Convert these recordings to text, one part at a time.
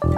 Hi,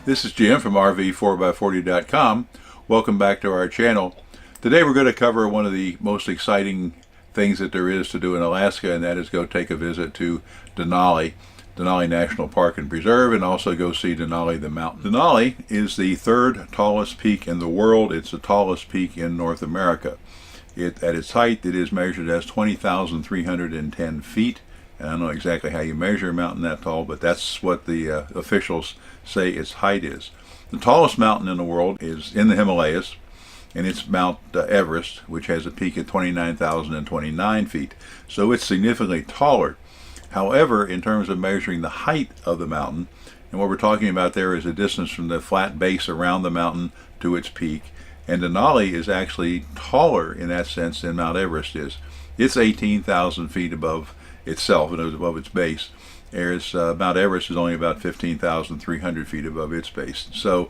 this is Jim from RV4x40.com. Welcome back to our channel. Today we're going to cover one of the most exciting things that there is to do in Alaska, and that is go take a visit to Denali National Park and Preserve, and also go see Denali the mountain. Denali is the third tallest peak in the world. It's the tallest peak in North America. At its height, it is measured as 20,310 feet. And I don't know exactly how you measure a mountain that tall, but that's what the officials say its height is. The tallest mountain in the world is in the Himalayas, and it's Mount Everest, which has a peak of 29,029 feet. So it's significantly taller. However, in terms of measuring the height of the mountain, and what we're talking about there is the distance from the flat base around the mountain to its peak, and Denali is actually taller in that sense than Mount Everest is. It's 18,000 feet above itself, and it was above its base, whereas Mount Everest is only about 15,300 feet above its base. So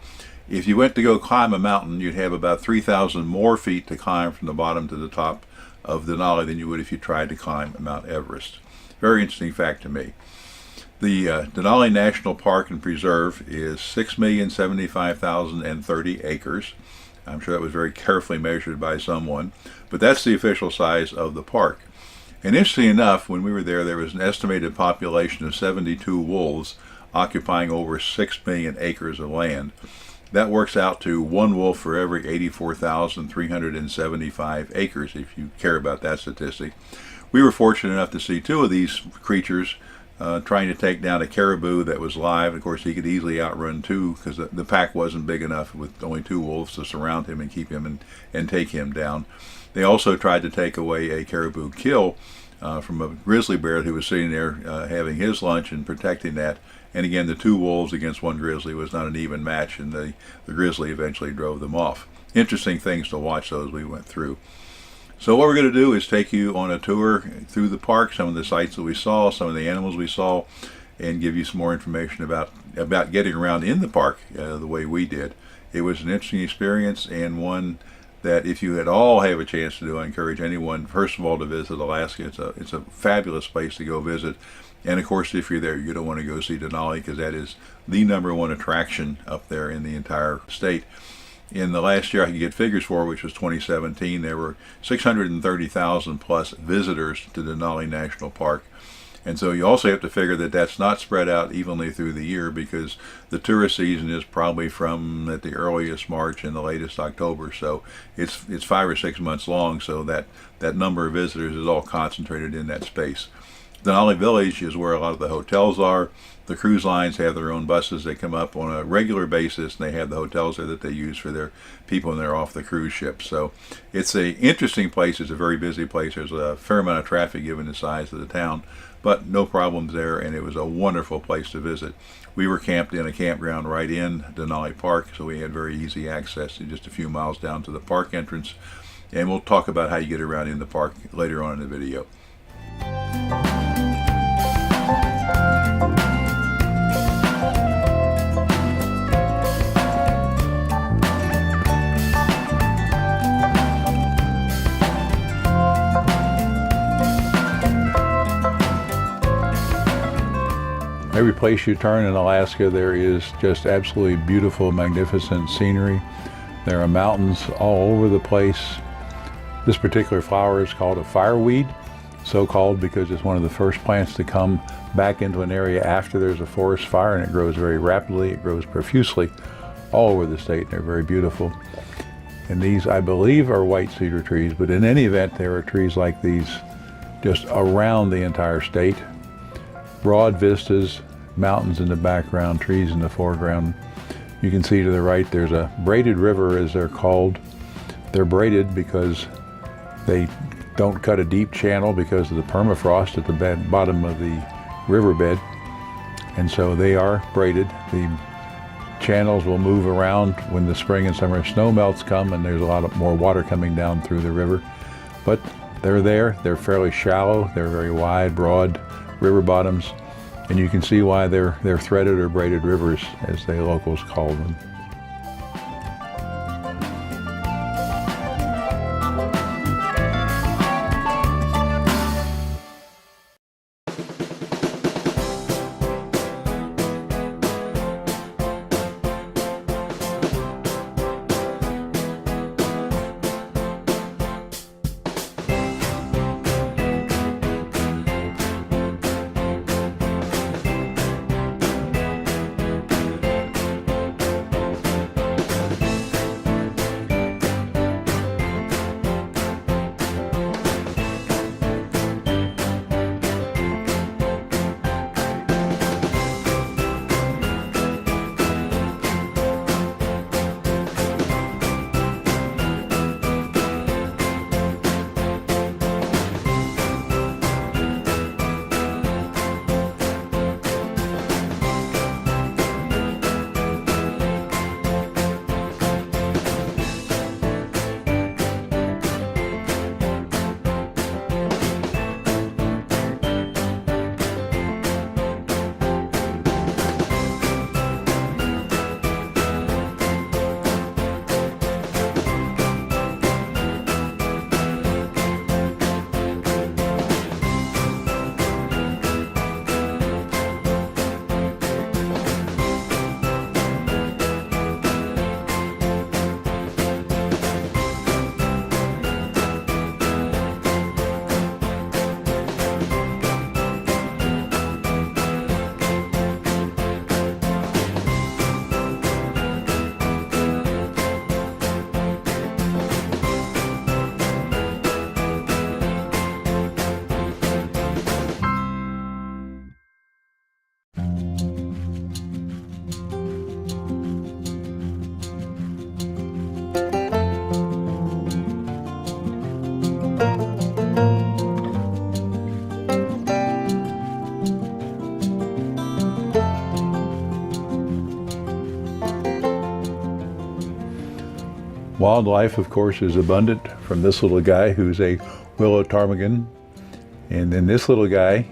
if you went to go climb a mountain, you'd have about 3,000 more feet to climb from the bottom to the top of Denali than you would if you tried to climb Mount Everest. Very interesting fact to me. The Denali National Park and Preserve is 6,075,030 acres. I'm sure that was very carefully measured by someone, but that's the official size of the park. And interestingly enough, when we were there was an estimated population of 72 wolves occupying over 6 million acres of land. That works out to one wolf for every 84,375 acres, if you care about that statistic. We were fortunate enough to see two of these creatures trying to take down a caribou that was live. Of course, he could easily outrun two because the pack wasn't big enough with only two wolves to surround him and keep him and take him down. They also tried to take away a caribou kill from a grizzly bear who was sitting there having his lunch and protecting that. And again, the two wolves against one grizzly was not an even match, and the grizzly eventually drove them off. Interesting things to watch those we went through. So what we're going to do is take you on a tour through the park, some of the sights that we saw, some of the animals we saw, and give you some more information about getting around in the park the way we did. It was an interesting experience, and one that if you at all have a chance to do, I encourage anyone, first of all, to visit Alaska. It's a fabulous place to go visit. And of course, if you're there, you're going to want to go see Denali, because that is the #1 attraction up there in the entire state. In the last year I could get figures for, which was 2017, there were 630,000 plus visitors to Denali National Park. And so you also have to figure that that's not spread out evenly through the year, because the tourist season is probably from at the earliest March and the latest October. So it's 5 or 6 months long, so that number of visitors is all concentrated in that space. Denali Village is where a lot of the hotels are. The cruise lines have their own buses that come up on a regular basis, and they have the hotels there that they use for their people when they're off the cruise ship. So it's an interesting place. It's a very busy place. There's a fair amount of traffic given the size of the town, but no problems there, and it was a wonderful place to visit. We were camped in a campground right in Denali Park, so we had very easy access to just a few miles down to the park entrance. And we'll talk about how you get around in the park later on in the video. Every place you turn in Alaska, there is just absolutely beautiful, magnificent scenery. There are mountains all over the place. This particular flower is called a fireweed, so called because it's one of the first plants to come back into an area after there's a forest fire, and it grows very rapidly. It grows profusely all over the state. They're very beautiful. And these, I believe, are white cedar trees, but in any event, there are trees like these just around the entire state. Broad vistas, mountains in the background, trees in the foreground. You can see to the right there's a braided river, as they're called. They're braided because they don't cut a deep channel because of the permafrost at the bottom of the riverbed, and so they are braided. The channels will move around when the spring and summer snow melts come, and there's a lot more water coming down through the river. But they're there. They're fairly shallow. They're very wide, broad river bottoms, and you can see why they're threaded or braided rivers, as the locals call them. Wildlife, of course, is abundant, from this little guy who's a willow ptarmigan. And then this little guy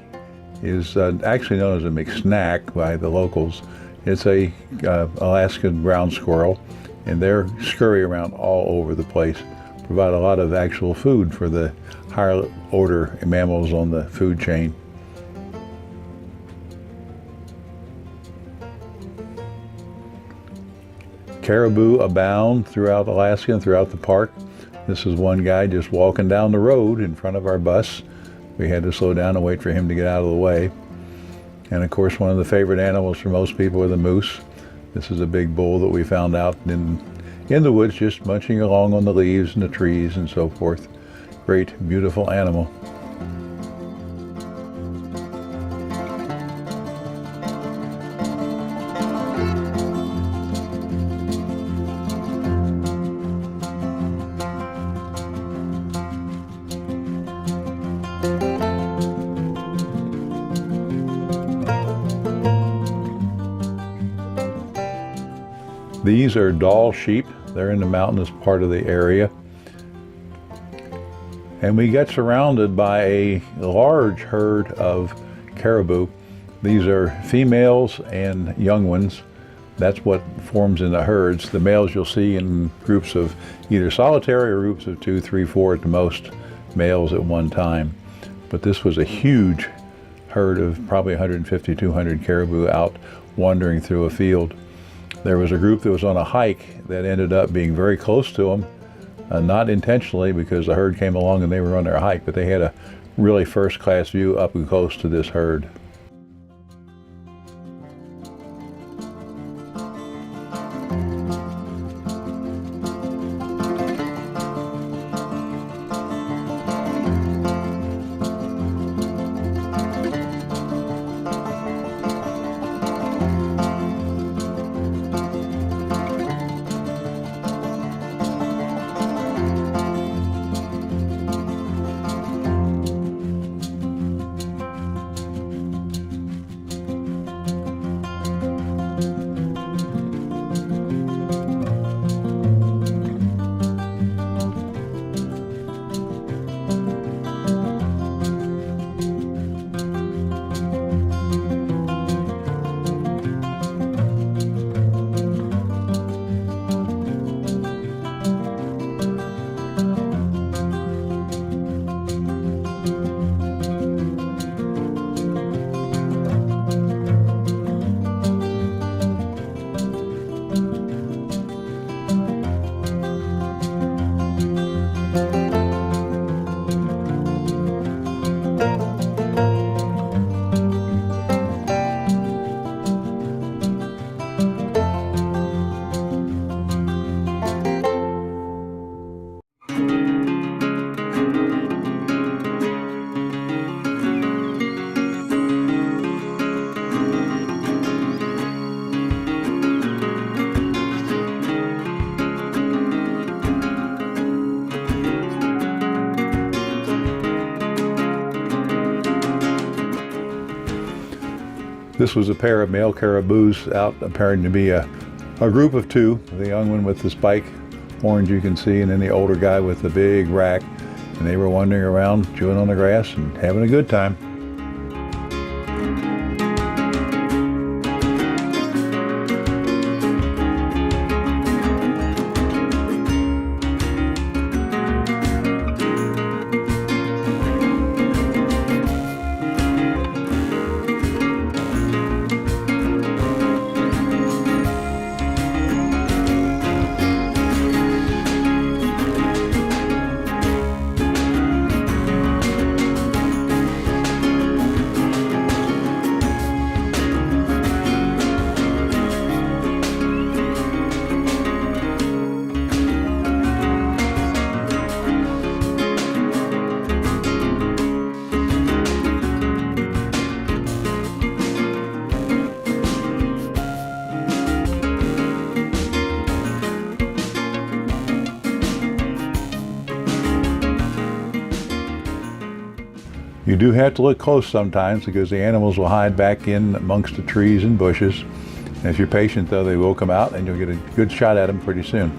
is actually known as a McSnack by the locals. It's a Alaskan brown squirrel, and they're scurry around all over the place, provide a lot of actual food for the higher order mammals on the food chain. Caribou abound throughout Alaska and throughout the park. This is one guy just walking down the road in front of our bus. We had to slow down and wait for him to get out of the way. And of course, one of the favorite animals for most people are the moose. This is a big bull that we found out in the woods, just munching along on the leaves and the trees and so forth. Great, beautiful animal. These are doll sheep. They're in the mountainous part of the area. And we get surrounded by a large herd of caribou. These are females and young ones. That's what forms in the herds. The males you'll see in groups of either solitary or groups of 2, 3, 4 at the most males at one time. But this was a huge herd of probably 150, 200 caribou out wandering through a field. There was a group that was on a hike that ended up being very close to them, not intentionally because the herd came along and they were on their hike, but they had a really first-class view up and close to this herd. This was a pair of male caribous out appearing to be a group of two, the young one with the spike horns you can see, and then the older guy with the big rack. And they were wandering around, chewing on the grass and having a good time. You do have to look close sometimes because the animals will hide back in amongst the trees and bushes. And if you're patient though, they will come out and you'll get a good shot at them pretty soon.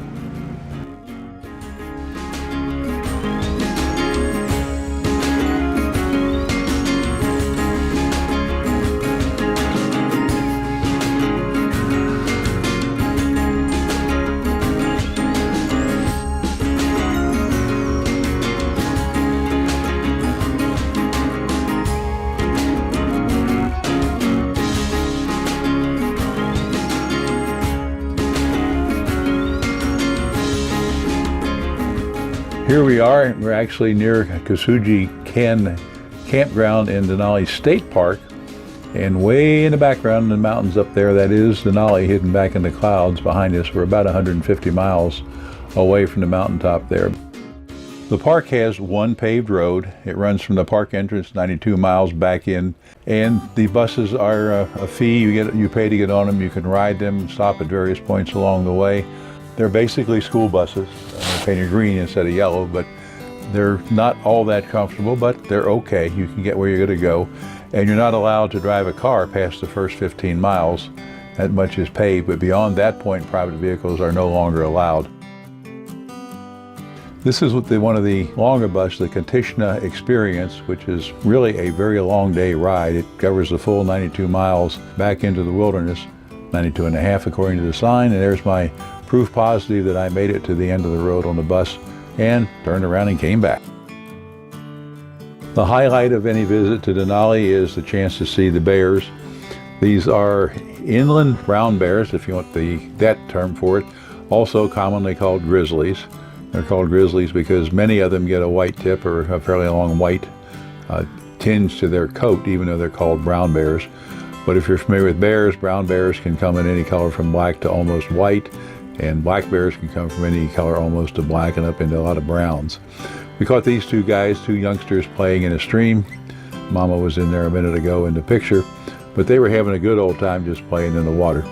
Here we are, we're actually near Kasuji Ken campground in Denali State Park, and way in the background in the mountains up there, that is Denali hidden back in the clouds behind us. We're about 150 miles away from the mountaintop there. The park has one paved road. It runs from the park entrance 92 miles back in, and the buses are a fee. You pay to get on them. You can ride them, stop at various points along the way. They're basically school buses. They're painted green instead of yellow, but they're not all that comfortable, but they're okay. You can get where you're going to go, and you're not allowed to drive a car past the first 15 miles. That much is paved, but beyond that point, private vehicles are no longer allowed. This is one of the longer buses, the Kantishna Experience, which is really a very long day ride. It covers the full 92 miles back into the wilderness, 92 and a half according to the sign, and there's my proof positive that I made it to the end of the road on the bus and turned around and came back. The highlight of any visit to Denali is the chance to see the bears. These are inland brown bears, if you want that term for it, also commonly called grizzlies. They're called grizzlies because many of them get a white tip or a fairly long white tinge to their coat, even though they're called brown bears. But if you're familiar with bears, brown bears can come in any color from black to almost white, and black bears can come from any color almost to black and up into a lot of browns. We caught these two youngsters playing in a stream. Mama was in there a minute ago in the picture, but they were having a good old time just playing in the water.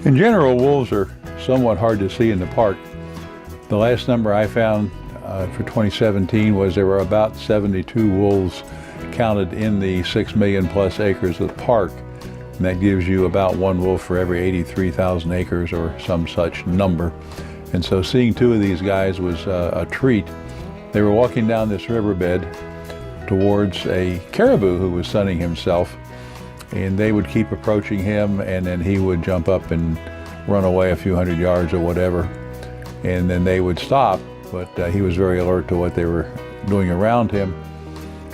In general, wolves are somewhat hard to see in the park. The last number I found for 2017 was there were about 72 wolves counted in the 6 million plus acres of the park. And that gives you about one wolf for every 83,000 acres or some such number. And so seeing two of these guys was a treat. They were walking down this riverbed towards a caribou who was sunning himself, and they would keep approaching him, and then he would jump up and run away a few hundred yards or whatever, and then they would stop, but he was very alert to what they were doing around him.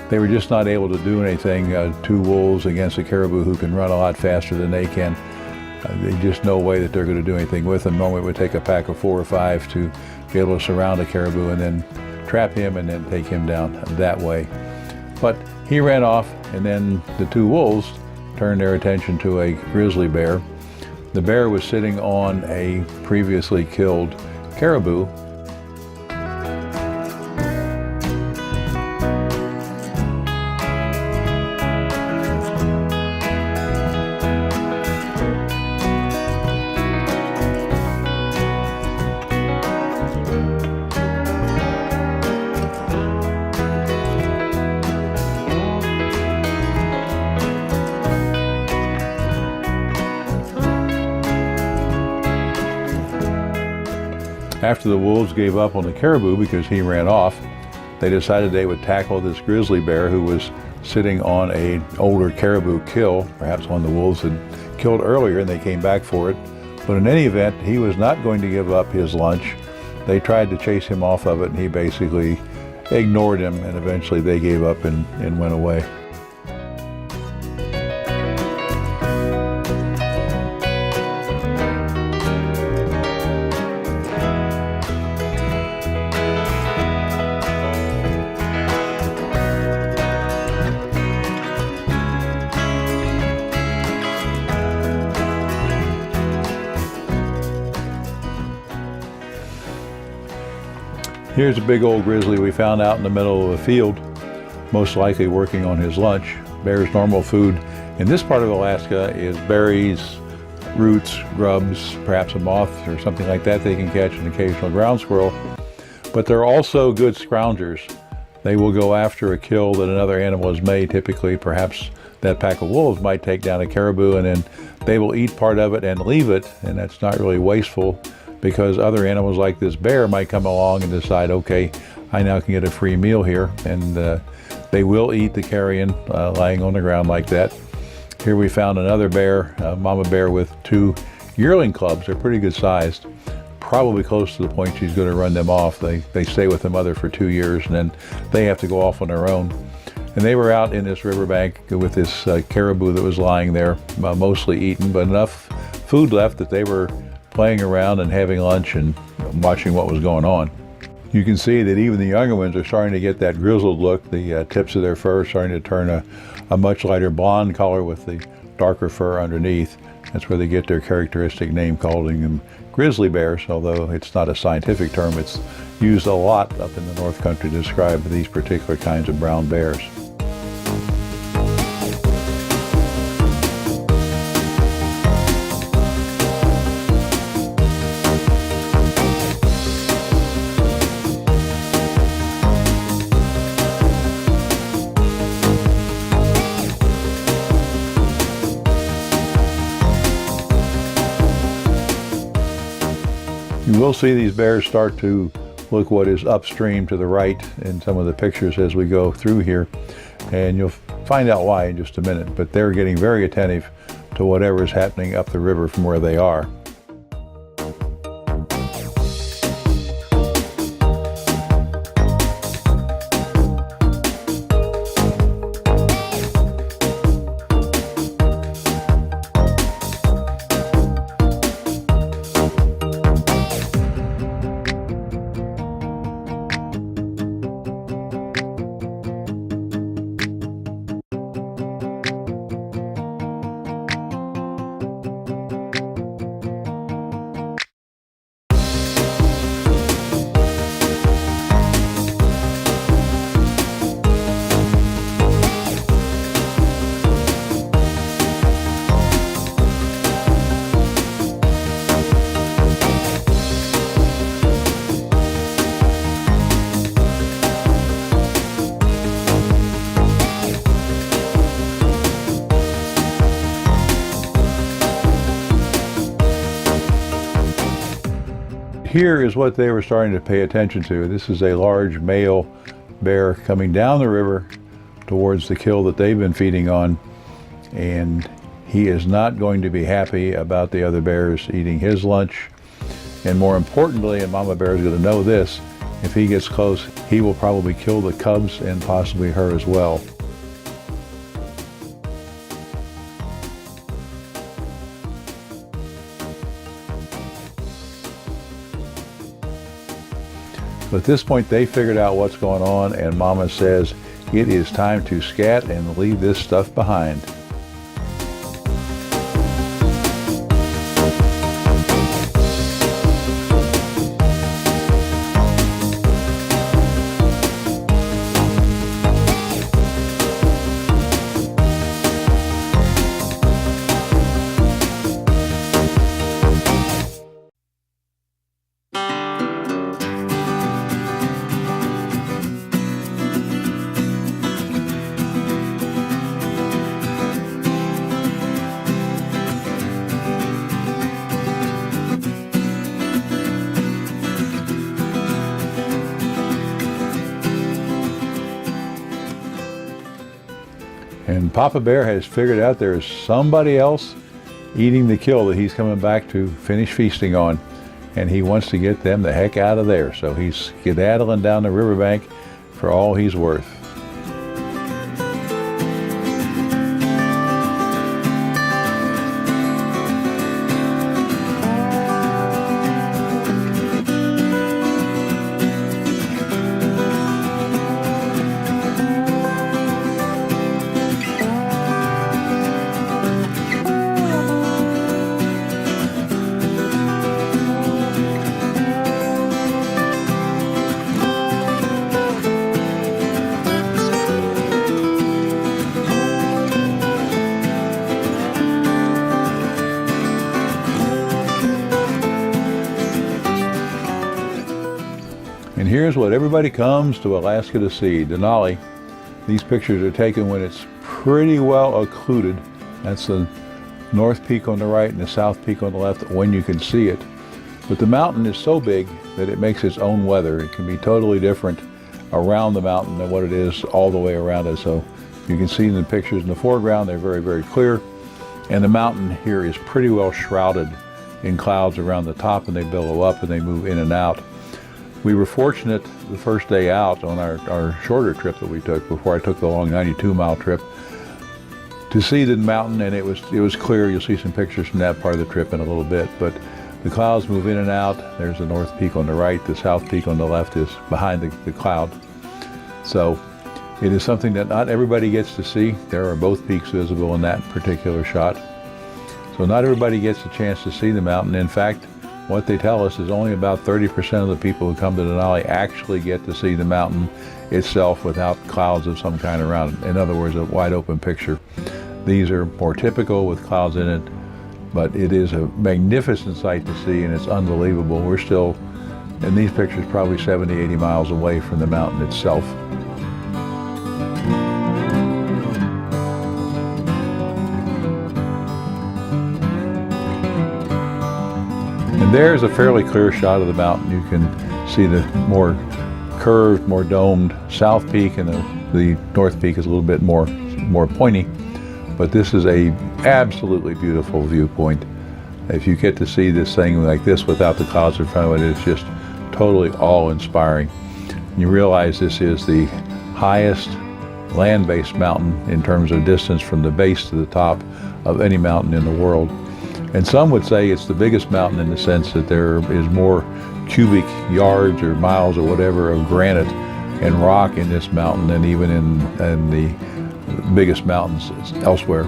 They were just not able to do anything. Two wolves against a caribou who can run a lot faster than they can. There's just no way that they're going to do anything with him. Normally it would take a pack of 4 or 5 to be able to surround a caribou and then trap him and then take him down that way. But he ran off, and then the two wolves turned their attention to a grizzly bear. The bear was sitting on a previously killed caribou. After the wolves gave up on the caribou because he ran off, they decided they would tackle this grizzly bear who was sitting on an older caribou kill, perhaps one the wolves had killed earlier, and they came back for it. But in any event, he was not going to give up his lunch. They tried to chase him off of it, and he basically ignored him, and eventually they gave up and went away. Here's a big old grizzly we found out in the middle of a field, most likely working on his lunch. Bear's normal food in this part of Alaska is berries, roots, grubs, perhaps a moth or something like that. They can catch an occasional ground squirrel, but they're also good scroungers. They will go after a kill that another animal has made. Typically, perhaps that pack of wolves might take down a caribou, and then they will eat part of it and leave it, and that's not really wasteful, because other animals like this bear might come along and decide, okay, I now can get a free meal here, and they will eat the carrion lying on the ground like that. Here we found another bear, a mama bear with 2 yearling cubs. They're pretty good sized, probably close to the point she's going to run them off. They stay with the mother for 2 years, and then they have to go off on their own. And they were out in this riverbank with this caribou that was lying there, mostly eaten, but enough food left that they were playing around and having lunch and watching what was going on. You can see that even the younger ones are starting to get that grizzled look. The tips of their fur are starting to turn a much lighter blonde color with the darker fur underneath. That's where they get their characteristic name, calling them grizzly bears, although it's not a scientific term. It's used a lot up in the North Country to describe these particular kinds of brown bears. You will see these bears start to look what is upstream to the right in some of the pictures as we go through here, and you'll find out why in just a minute, but they're getting very attentive to whatever is happening up the river from where they are. here is what they were starting to pay attention to. This is a large male bear coming down the river towards the kill that they've been feeding on, and he is not going to be happy about the other bears eating his lunch. And more importantly, and Mama Bear is going to know this, if he gets close, he will probably kill the cubs and possibly her as well. So at this point, they figured out what's going on, and Mama says, it is time to scat and leave this stuff behind. And Papa Bear has figured out there is somebody else eating the kill that he's coming back to finish feasting on, and he wants to get them the heck out of there. So he's skedaddling down the riverbank for all he's worth. And here's what everybody comes to Alaska to see, Denali. These pictures are taken when it's pretty well occluded. That's the North Peak on the right and the South Peak on the left when you can see it. But the mountain is so big that it makes its own weather. It can be totally different around the mountain than what it is all the way around it. So you can see in the pictures in the foreground, they're very, very clear. And the mountain here is pretty well shrouded in clouds around the top, and they billow up and they move in and out. We were fortunate the first day out on our shorter trip that we took before I took the long 92-mile trip to see the mountain, and it was clear. You'll see some pictures from that part of the trip in a little bit, but the clouds move in and out. There's the North Peak on the right, the South Peak on the left is behind the cloud. So it is something that not everybody gets to see. There are both peaks visible in that particular shot. So not everybody gets a chance to see the mountain. In fact, what they tell us is only about 30% of the people who come to Denali actually get to see the mountain itself without clouds of some kind around it. In other words, a wide open picture. These are more typical with clouds in it, but it is a magnificent sight to see, and it's unbelievable. We're still, in these pictures, probably 70, 80 miles away from the mountain itself. And there's a fairly clear shot of the mountain. You can see the more curved, more domed South Peak, and the North Peak is a little bit more pointy. But this is a absolutely beautiful viewpoint. If you get to see this thing like this without the clouds in front of it, it's just totally awe-inspiring. You realize this is the highest land-based mountain in terms of distance from the base to the top of any mountain in the world. And some would say it's the biggest mountain in the sense that there is more cubic yards or miles or whatever of granite and rock in this mountain than even in the biggest mountains elsewhere.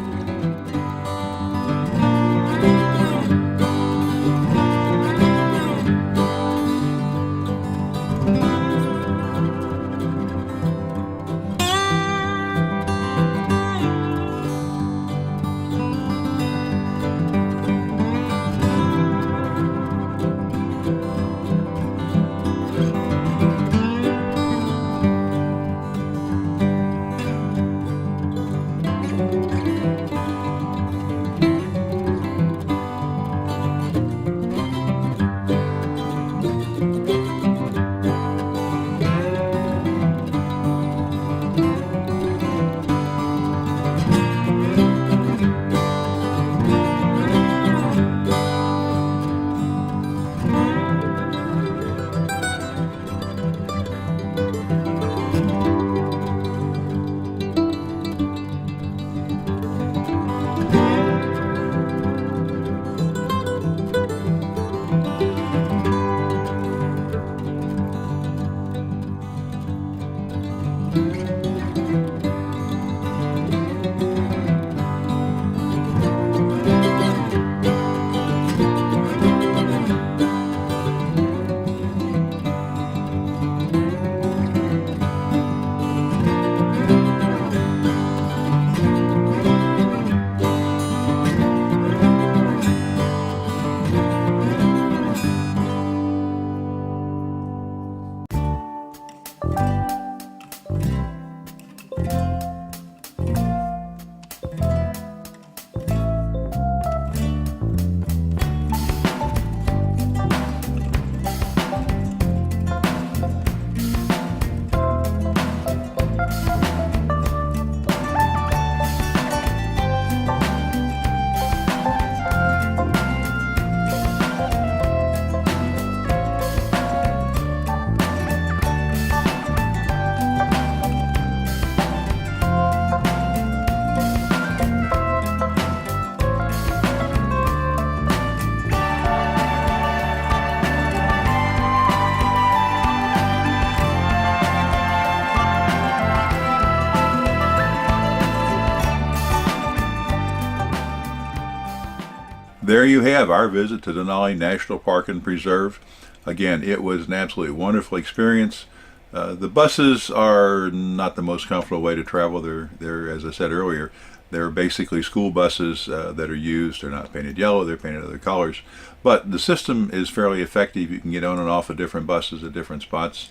There you have our visit to Denali National Park and Preserve. Again, it was an absolutely wonderful experience. The buses are not the most comfortable way to travel. They're, as I said earlier, they're basically school buses that are used. They're not painted yellow, they're painted other colors. But the system is fairly effective. You can get on and off of different buses at different spots.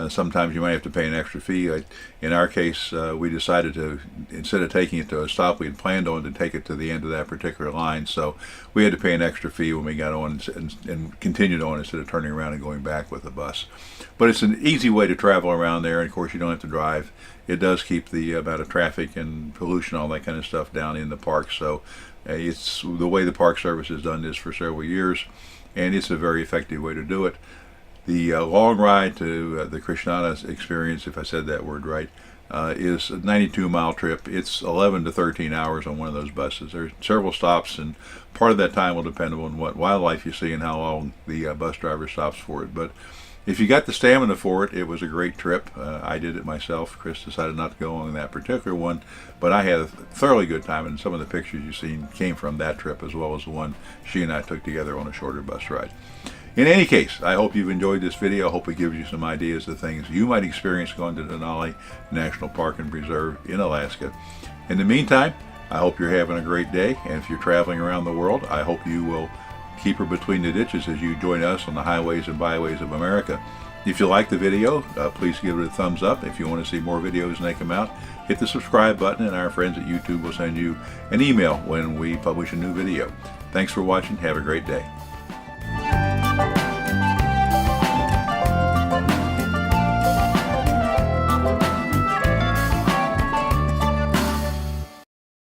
Sometimes you might have to pay an extra fee. In our case, we decided to, instead of taking it to a stop, we had planned on to take it to the end of that particular line. So we had to pay an extra fee when we got on and continued on instead of turning around and going back with the bus. But it's an easy way to travel around there, and of course you don't have to drive. It does keep the amount of traffic and pollution, all that kind of stuff down in the park. So it's the way the Park Service has done this for several years, and it's a very effective way to do it. The long ride to the Krishnana's experience, if I said that word right, is a 92-mile trip. It's 11 to 13 hours on one of those buses. There's several stops, and part of that time will depend on what wildlife you see and how long the bus driver stops for it. But if you got the stamina for it, it was a great trip. I did it myself. Chris decided not to go on that particular one, but I had a thoroughly good time, and some of the pictures you've seen came from that trip as well as the one she and I took together on a shorter bus ride. In any case, I hope you've enjoyed this video. I hope it gives you some ideas of things you might experience going to Denali National Park and Preserve in Alaska. In the meantime, I hope you're having a great day, and if you're traveling around the world, I hope you will keep her between the ditches as you join us on the highways and byways of America. If you like the video, please give it a thumbs up. If you want to see more videos when they come out, hit the subscribe button, and our friends at YouTube will send you an email when we publish a new video. Thanks for watching. Have a great day.